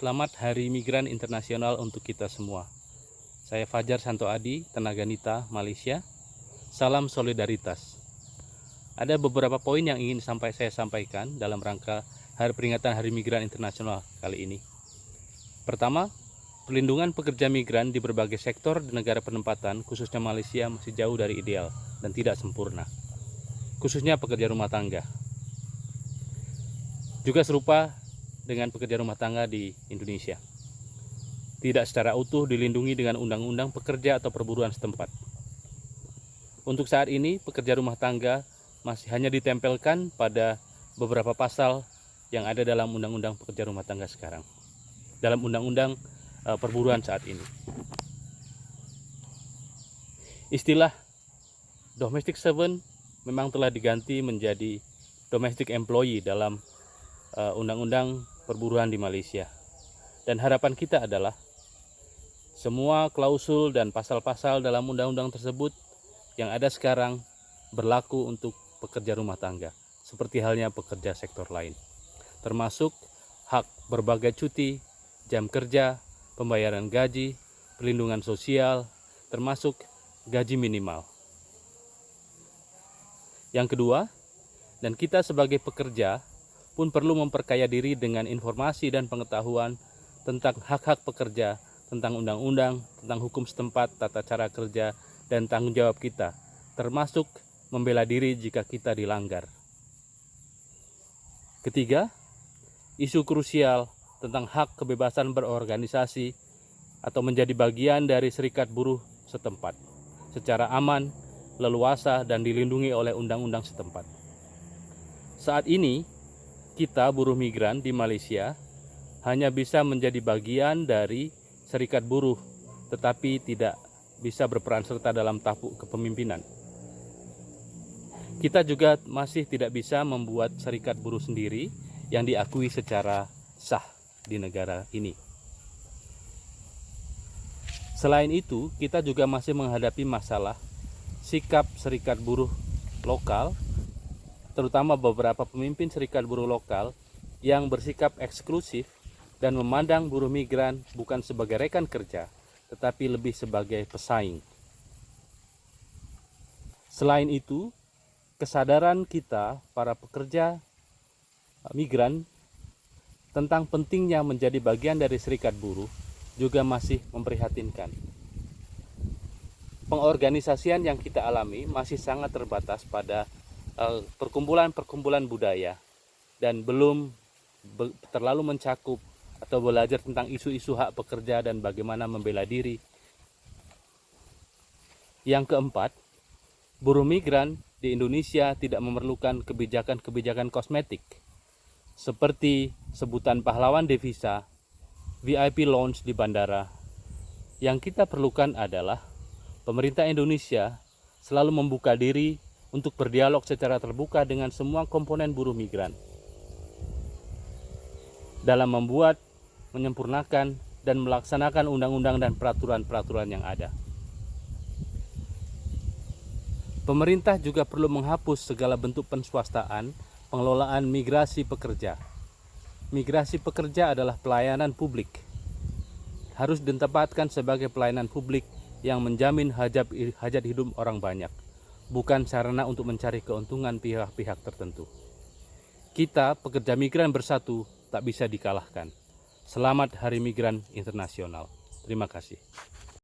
Selamat Hari Migran Internasional untuk kita semua. Saya Fajar Santo Adi, tenaga nita Malaysia. Salam solidaritas. Ada beberapa poin yang ingin saya sampaikan dalam rangka peringatan Hari Migran Internasional kali ini. Pertama, perlindungan pekerja migran di berbagai sektor di negara penempatan, khususnya Malaysia, masih jauh dari ideal dan tidak sempurna, khususnya pekerja rumah tangga. Juga serupa dengan pekerja rumah tangga di Indonesia. Tidak secara utuh dilindungi dengan undang-undang pekerja atau perburuan setempat. Untuk saat ini, pekerja rumah tangga masih hanya ditempelkan pada beberapa pasal yang ada dalam undang-undang pekerja rumah tangga sekarang, dalam undang-undang perburuan saat ini. Istilah domestic servant memang telah diganti menjadi domestic employee dalam undang-undang perburuan di Malaysia. Dan harapan kita adalah semua klausul dan pasal-pasal dalam undang-undang tersebut yang ada sekarang berlaku untuk pekerja rumah tangga, seperti halnya pekerja sektor lain, termasuk hak berbagai cuti, jam kerja, pembayaran gaji, perlindungan sosial, termasuk gaji minimal. Yang kedua, dan kita sebagai pekerja pun perlu memperkaya diri dengan informasi dan pengetahuan tentang hak-hak pekerja, tentang undang-undang, tentang hukum setempat, tata cara kerja, dan tanggung jawab kita, termasuk membela diri jika kita dilanggar. Ketiga, isu krusial tentang hak kebebasan berorganisasi atau menjadi bagian dari serikat buruh setempat secara aman, leluasa, dan dilindungi oleh undang-undang setempat. Saat ini, kita buruh migran di Malaysia hanya bisa menjadi bagian dari serikat buruh, tetapi tidak bisa berperan serta dalam tampuk kepemimpinan. Kita juga masih tidak bisa membuat serikat buruh sendiri yang diakui secara sah di negara ini. Selain itu, kita juga masih menghadapi masalah sikap serikat buruh lokal, terutama beberapa pemimpin serikat buruh lokal yang bersikap eksklusif dan memandang buruh migran bukan sebagai rekan kerja, tetapi lebih sebagai pesaing. Selain itu, kesadaran kita para pekerja migran tentang pentingnya menjadi bagian dari serikat buruh juga masih memprihatinkan. Pengorganisasian yang kita alami masih sangat terbatas pada perkumpulan-perkumpulan budaya dan belum terlalu mencakup atau belajar tentang isu-isu hak pekerja dan bagaimana membela diri. Yang keempat, buruh migran di Indonesia tidak memerlukan kebijakan-kebijakan kosmetik seperti sebutan pahlawan devisa, VIP lounge di bandara. Yang kita perlukan adalah pemerintah Indonesia selalu membuka diri untuk berdialog secara terbuka dengan semua komponen buruh migran dalam membuat, menyempurnakan, dan melaksanakan undang-undang dan peraturan-peraturan yang ada. Pemerintah juga perlu menghapus segala bentuk penswastaan pengelolaan migrasi pekerja. Migrasi pekerja adalah pelayanan publik. Harus ditempatkan sebagai pelayanan publik yang menjamin hajat hidup orang banyak, bukan sarana untuk mencari keuntungan pihak-pihak tertentu. Kita, pekerja migran bersatu, tak bisa dikalahkan. Selamat Hari Migran Internasional. Terima kasih.